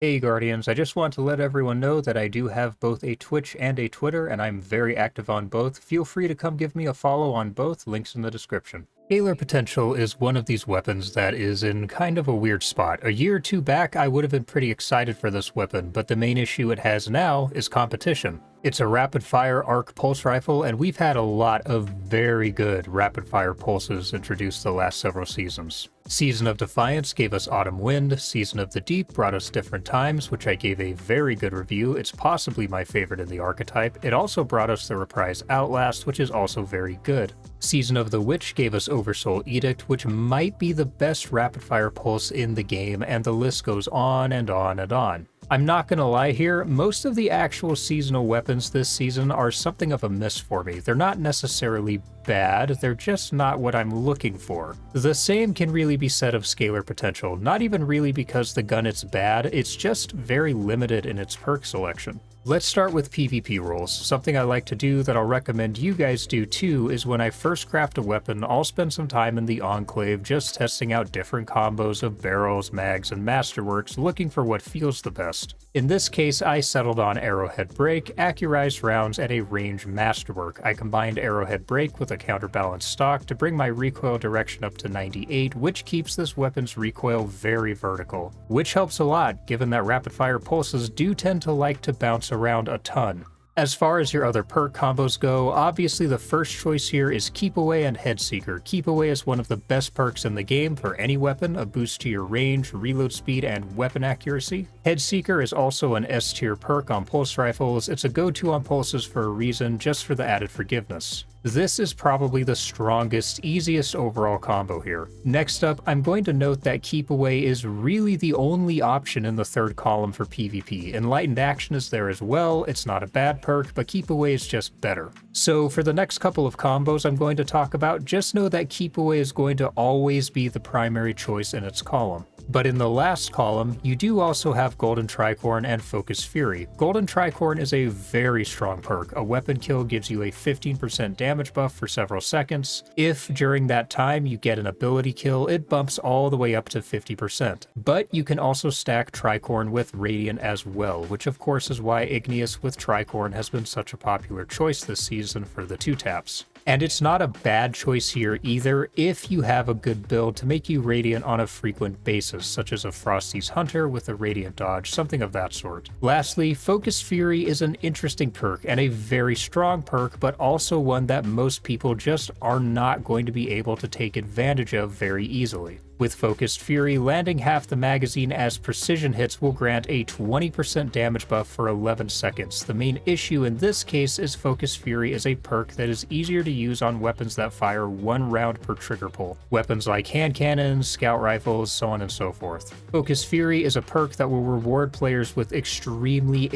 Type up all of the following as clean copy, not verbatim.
Hey Guardians, I just want to let everyone know that I do have both a Twitch and a Twitter, and I'm very active on both. Feel free to come give me a follow on both, links in the description. Scalar Potential is one of these weapons that is in kind of a weird spot. A year or two back, I would have been pretty excited for this weapon, but the main issue it has now is competition. It's a rapid-fire arc pulse rifle, and we've had a lot of very good rapid-fire pulses introduced the last several seasons. Season of Defiance gave us Autumn Wind, Season of the Deep brought us Different Times, which I gave a very good review. It's possibly my favorite in the archetype. It also brought us the Reprise Outlast, which is also very good. Season of the Witch gave us Oversoul Edict, which might be the best rapid-fire pulse in the game, and the list goes on and on and on. I'm not gonna lie here, most of the actual seasonal weapons this season are something of a miss for me. They're not necessarily bad, they're just not what I'm looking for. The same can really be said of Scalar Potential, not even really because the gun is bad, it's just very limited in its perk selection. Let's start with PvP roles. Something I like to do that I'll recommend you guys do too is when I first craft a weapon, I'll spend some time in the Enclave just testing out different combos of barrels, mags, and masterworks, looking for what feels the best. In this case, I settled on Arrowhead Break, accurized rounds, and a range masterwork. I combined Arrowhead Break with a counterbalance stock to bring my recoil direction up to 98, which keeps this weapon's recoil very vertical, which helps a lot given that rapid-fire pulses do tend to like to bounce around a ton. As far as your other perk combos go, obviously the first choice here is Keep Away and Headseeker. Keep Away is one of the best perks in the game for any weapon, a boost to your range, reload speed, and weapon accuracy. Headseeker is also an S tier perk on pulse rifles. It's a go-to on pulses for a reason, just for the added forgiveness. This is probably the strongest, easiest overall combo here. Next up, I'm going to note that Keep Away is really the only option in the third column for PvP. Enlightened Action is there as well, it's not a bad perk, but Keep Away is just better. So for the next couple of combos I'm going to talk about, just know that Keep Away is going to always be the primary choice in its column. But in the last column, you do also have Golden Tricorn and Focus Fury. Golden Tricorn is a very strong perk. A weapon kill gives you a 15% damage buff for several seconds. If during that time you get an ability kill, it bumps all the way up to 50%. But you can also stack Tricorn with Radiant as well, which of course is why Igneous with Tricorn has been such a popular choice this season for the 2-taps. And it's not a bad choice here either if you have a good build to make you Radiant on a frequent basis, such as a Frosty's Hunter with a Radiant dodge, something of that sort. Lastly, Focus Fury is an interesting perk and a very strong perk, but also one that most people just are not going to be able to take advantage of very easily. With Focused Fury, landing half the magazine as precision hits will grant a 20% damage buff for 11 seconds. The main issue in this case is Focused Fury is a perk that is easier to use on weapons that fire 1 round per trigger pull. Weapons like hand cannons, scout rifles, so on and so forth. Focused Fury is a perk that will reward players with extremely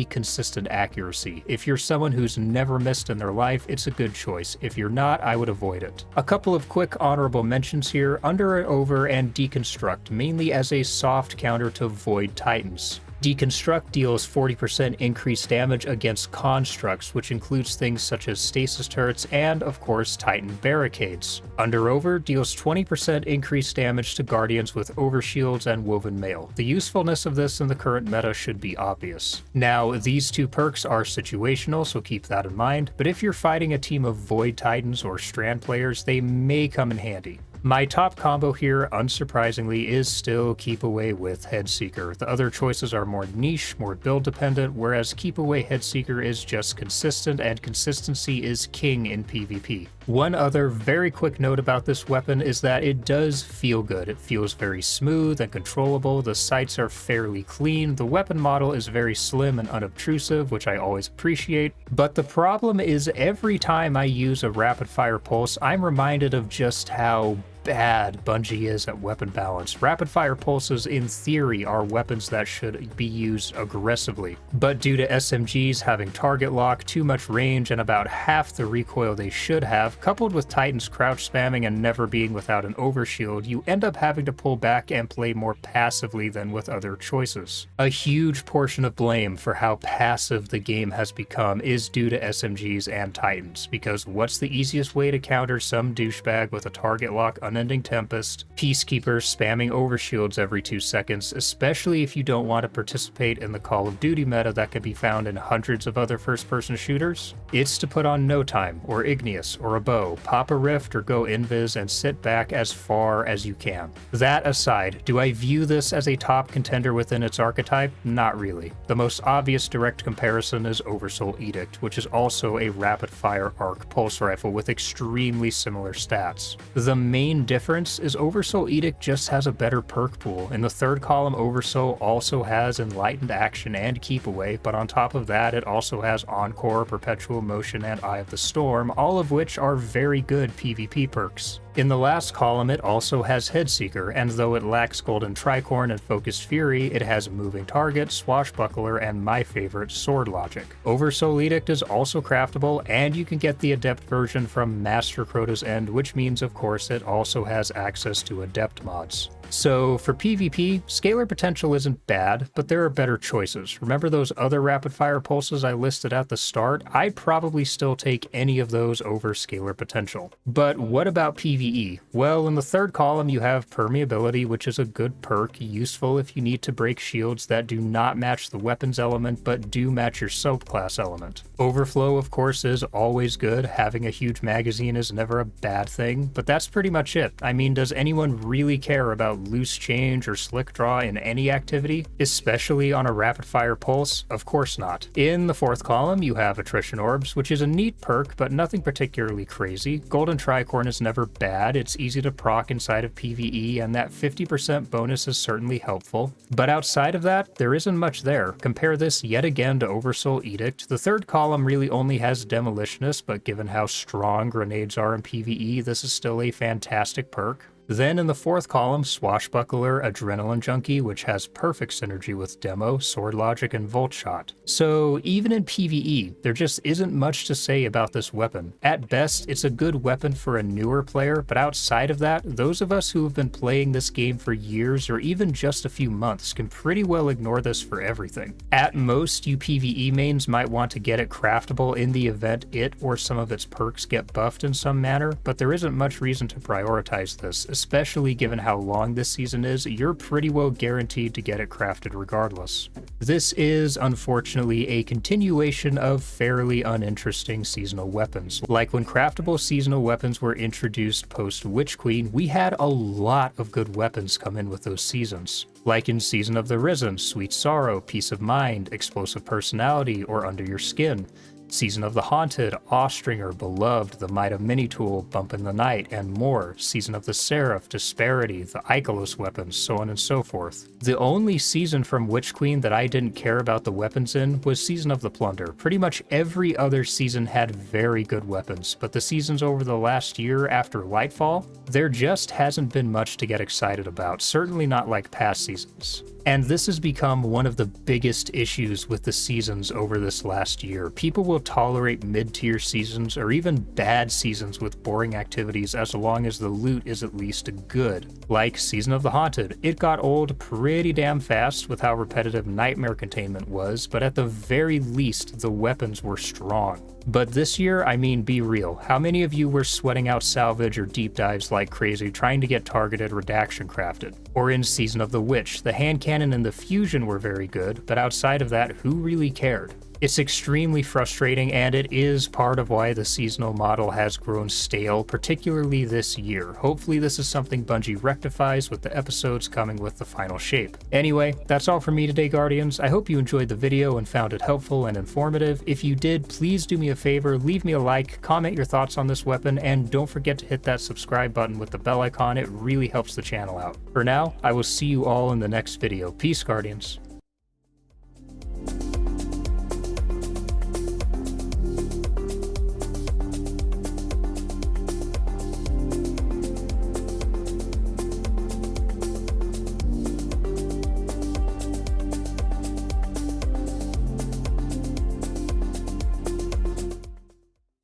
consistent accuracy. If you're someone who's never missed in their life, it's a good choice. If you're not, I would avoid it. A couple of quick honorable mentions here. Under and Over and Deconstruct, mainly as a soft counter to Void Titans. Deconstruct deals 40% increased damage against constructs, which includes things such as stasis turrets and, of course, Titan barricades. Under Over deals 20% increased damage to guardians with overshields and woven mail. The usefulness of this in the current meta should be obvious. Now, these two perks are situational, so keep that in mind, but if you're fighting a team of Void Titans or Strand players, they may come in handy. My top combo here, unsurprisingly, is still Keep Away with Headseeker. The other choices are more niche, more build dependent, whereas Keep Away Headseeker is just consistent, and consistency is king in PvP. One other very quick note about this weapon is that it does feel good. It feels very smooth and controllable, the sights are fairly clean, the weapon model is very slim and unobtrusive, which I always appreciate, but the problem is every time I use a rapid fire pulse, I'm reminded of just how bad Bungie is at weapon balance. Rapid fire pulses in theory are weapons that should be used aggressively, but due to SMGs having target lock, too much range, and about half the recoil they should have, coupled with Titans crouch spamming and never being without an overshield, you end up having to pull back and play more passively than with other choices. A huge portion of blame for how passive the game has become is due to SMGs and Titans, because what's the easiest way to counter some douchebag with a target lock Unending Tempest, Peacekeepers spamming overshields every 2 seconds, especially if you don't want to participate in the Call of Duty meta that can be found in hundreds of other first-person shooters, it's to put on No Time, or Igneous, or a bow, pop a rift, or go invis and sit back as far as you can. That aside, do I view this as a top contender within its archetype? Not really. The most obvious direct comparison is Oversoul Edict, which is also a rapid-fire arc pulse rifle with extremely similar stats. The main difference is Oversoul Edict just has a better perk pool. In the third column, Oversoul also has Enlightened Action and Keep Away, but on top of that, it also has Encore, Perpetual Motion, and Eye of the Storm, all of which are very good PvP perks. In the last column, it also has Headseeker, and though it lacks Golden Tricorn and Focused Fury, it has Moving Target, Swashbuckler, and my favorite, Sword Logic. Oversoul Edict is also craftable, and you can get the Adept version from Master Crota's End, which means, of course, it also has access to Adept mods. So for PvP, Scalar Potential isn't bad, but there are better choices. Remember those other rapid-fire pulses I listed at the start? I'd probably still take any of those over Scalar Potential. But what about PvE? Well, in the third column you have Permeability, which is a good perk, useful if you need to break shields that do not match the weapons element but do match your subclass element. Overflow, of course, is always good. Having a huge magazine is never a bad thing, but that's pretty much it. I mean, does anyone really care about loose change or slick draw in any activity, especially on a rapid fire pulse? Of course not. In the fourth column, you have Attrition Orbs, which is a neat perk, but nothing particularly crazy. Golden Tricorn is never bad, it's easy to proc inside of PvE, and that 50% bonus is certainly helpful. But outside of that, there isn't much there. Compare this yet again to Oversoul Edict. The third column really only has Demolitionist, but given how strong grenades are in PvE, this is still a fantastic perk. Then in the fourth column, Swashbuckler, Adrenaline Junkie, which has perfect synergy with Demo, Sword Logic, and Volt Shot. So even in PvE, there just isn't much to say about this weapon. At best, it's a good weapon for a newer player, but outside of that, those of us who have been playing this game for years or even just a few months can pretty well ignore this for everything. At most, you PvE mains might want to get it craftable in the event it or some of its perks get buffed in some manner, but there isn't much reason to prioritize this, especially given how long this season is. You're pretty well guaranteed to get it crafted regardless. This is, unfortunately, a continuation of fairly uninteresting seasonal weapons. Like when craftable seasonal weapons were introduced post Witch Queen, we had a lot of good weapons come in with those seasons. Like in Season of the Risen, Sweet Sorrow, Peace of Mind, Explosive Personality, or Under Your Skin. Season of the Haunted, Awstringer, Beloved, the Might of Minitool, Bump in the Night, and more. Season of the Seraph, Disparity, the Ikelos weapons, so on and so forth. The only season from Witch Queen that I didn't care about the weapons in was Season of the Plunder. Pretty much every other season had very good weapons, but the seasons over the last year after Lightfall, there just hasn't been much to get excited about, certainly not like past seasons. And this has become one of the biggest issues with the seasons over this last year. People will tolerate mid-tier seasons or even bad seasons with boring activities as long as the loot is at least good. Like Season of the Haunted, it got old pretty damn fast with how repetitive Nightmare Containment was, but at the very least, the weapons were strong. But this year, I mean, be real. How many of you were sweating out salvage or deep dives like crazy trying to get targeted redaction crafted? Or in Season of the Witch, the hand cannon and the fusion were very good, but outside of that, who really cared? It's extremely frustrating, and it is part of why the seasonal model has grown stale, particularly this year. Hopefully this is something Bungie rectifies with the episodes coming with the final shape. Anyway, that's all for me today, Guardians. I hope you enjoyed the video and found it helpful and informative. If you did, please do me a favor, leave me a like, comment your thoughts on this weapon, and don't forget to hit that subscribe button with the bell icon. It really helps the channel out. For now, I will see you all in the next video. Peace, Guardians.